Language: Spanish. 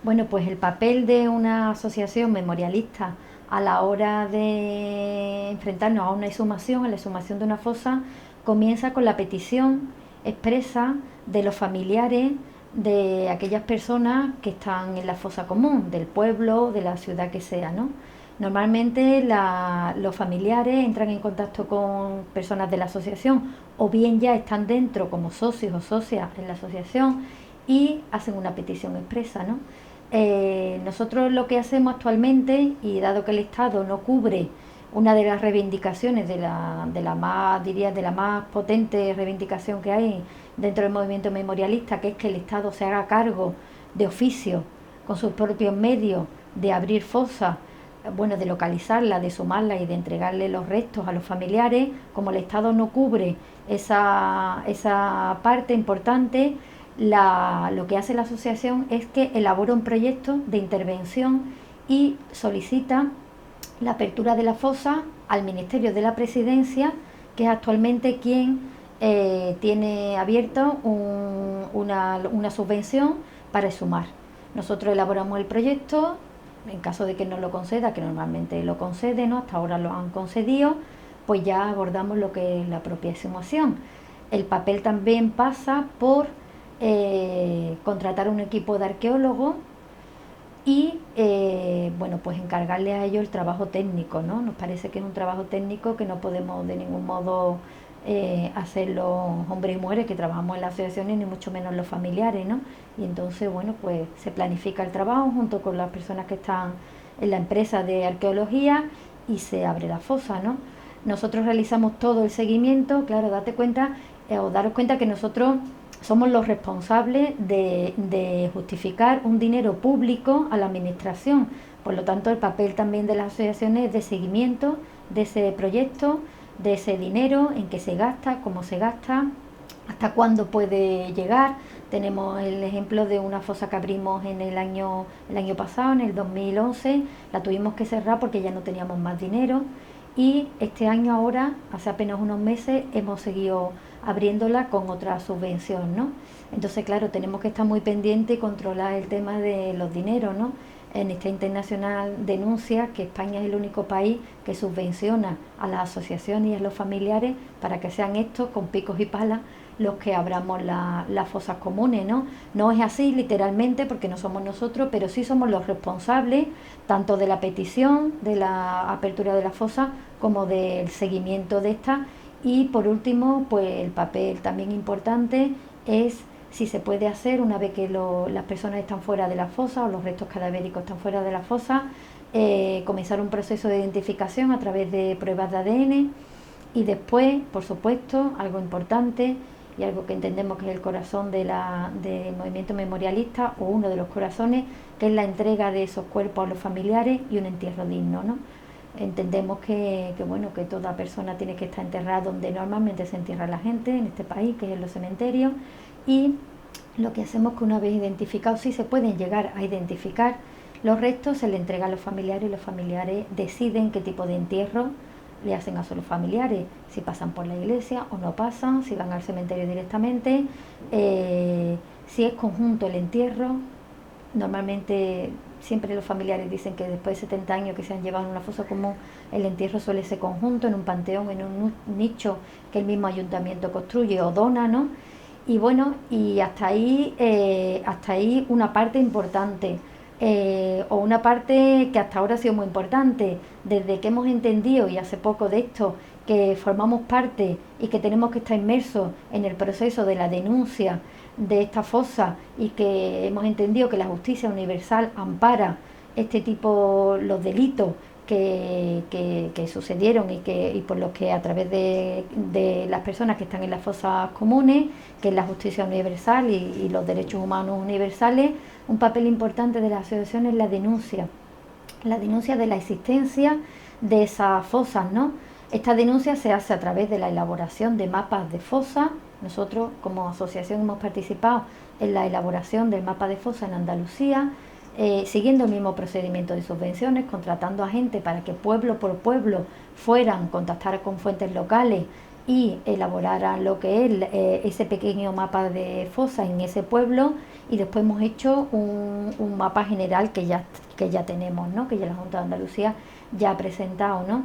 Bueno, pues el papel de una asociación memorialista a la hora de enfrentarnos a una exhumación, a la exhumación de una fosa, comienza con la petición expresa de los familiares de aquellas personas que están en la fosa común, del pueblo, de la ciudad que sea, ¿no? Normalmente los familiares entran en contacto con personas de la asociación o bien ya están dentro como socios o socias en la asociación y hacen una petición expresa, ¿no? Nosotros lo que hacemos actualmente, y dado que el Estado no cubre una de las reivindicaciones de la más, diría, de la más potente reivindicación que hay dentro del movimiento memorialista, que es que el Estado se haga cargo de oficio, con sus propios medios, de abrir fosas, bueno, de localizarla, de sumarla y de entregarle los restos a los familiares. Como el Estado no cubre esa parte importante, lo que hace la asociación es que elabora un proyecto de intervención y solicita la apertura de la fosa al Ministerio de la Presidencia, que es actualmente quien tiene abierto una subvención para exhumar. Nosotros elaboramos el proyecto, en caso de que nos lo conceda, que normalmente lo concede, ¿no? Hasta ahora lo han concedido, pues ya abordamos lo que es la propia exhumación. El papel también pasa por contratar un equipo de arqueólogos y bueno, pues encargarle a ellos el trabajo técnico, ¿no? Nos parece que es un trabajo técnico que no podemos de ningún modo hacer los hombres y mujeres que trabajamos en las asociaciones, ni mucho menos los familiares, ¿no? Y entonces, bueno, pues se planifica el trabajo junto con las personas que están en la empresa de arqueología y se abre la fosa, ¿no? Nosotros realizamos todo el seguimiento, claro, date cuenta o daros cuenta que nosotros somos los responsables de justificar un dinero público a la administración. Por lo tanto, el papel también de las asociaciones es de seguimiento de ese proyecto, de ese dinero, en qué se gasta, cómo se gasta, hasta cuándo puede llegar. Tenemos el ejemplo de una fosa que abrimos en el año pasado, en el 2011, la tuvimos que cerrar porque ya no teníamos más dinero y este año ahora, hace apenas unos meses, hemos seguido abriéndola con otra subvención, ¿no? Entonces, claro, tenemos que estar muy pendientes y controlar el tema de los dineros, ¿no? En esta internacional denuncia que España es el único país que subvenciona a las asociaciones y a los familiares para que sean estos, con picos y palas, los que abramos las fosas comunes, ¿no? No es así literalmente porque no somos nosotros, pero sí somos los responsables tanto de la petición, de la apertura de la fosa, como del seguimiento de esta. Y por último, pues el papel también importante es si se puede hacer una vez que las personas están fuera de la fosa o los restos cadavéricos están fuera de la fosa, comenzar un proceso de identificación a través de pruebas de ADN y después, por supuesto, algo importante y algo que entendemos que es el corazón del movimiento memorialista o uno de los corazones, que es la entrega de esos cuerpos a los familiares y un entierro digno, ¿no? Entendemos bueno, que toda persona tiene que estar enterrada donde normalmente se entierra la gente en este país, que es en los cementerios, y lo que hacemos es que una vez identificados, si se pueden llegar a identificar los restos, se le entrega a los familiares y los familiares deciden qué tipo de entierro le hacen a sus familiares, si pasan por la iglesia o no pasan, si van al cementerio directamente, si es conjunto el entierro. Normalmente siempre los familiares dicen que después de 70 años que se han llevado en una fosa común, el entierro suele ser conjunto, en un panteón, en un nicho que el mismo ayuntamiento construye o dona, ¿no? Y bueno, y hasta ahí una parte importante, o una parte que hasta ahora ha sido muy importante, desde que hemos entendido, y hace poco de esto, que formamos parte y que tenemos que estar inmersos en el proceso de la denuncia de esta fosa y que hemos entendido que la justicia universal ampara este tipo, los delitos que sucedieron y por los que a través de las personas que están en las fosas comunes, que es la justicia universal y los derechos humanos universales, un papel importante de la asociación es la denuncia de la existencia de esas fosas, ¿no? Esta denuncia se hace a través de la elaboración de mapas de fosas. Nosotros como asociación hemos participado en la elaboración del mapa de fosas en Andalucía, siguiendo el mismo procedimiento de subvenciones, contratando a gente para que pueblo por pueblo fueran, contactar con fuentes locales y elaboraran lo que es ese pequeño mapa de fosa en ese pueblo, y después hemos hecho un mapa general que ya tenemos, ¿no? Que ya la Junta de Andalucía ya ha presentado, ¿no?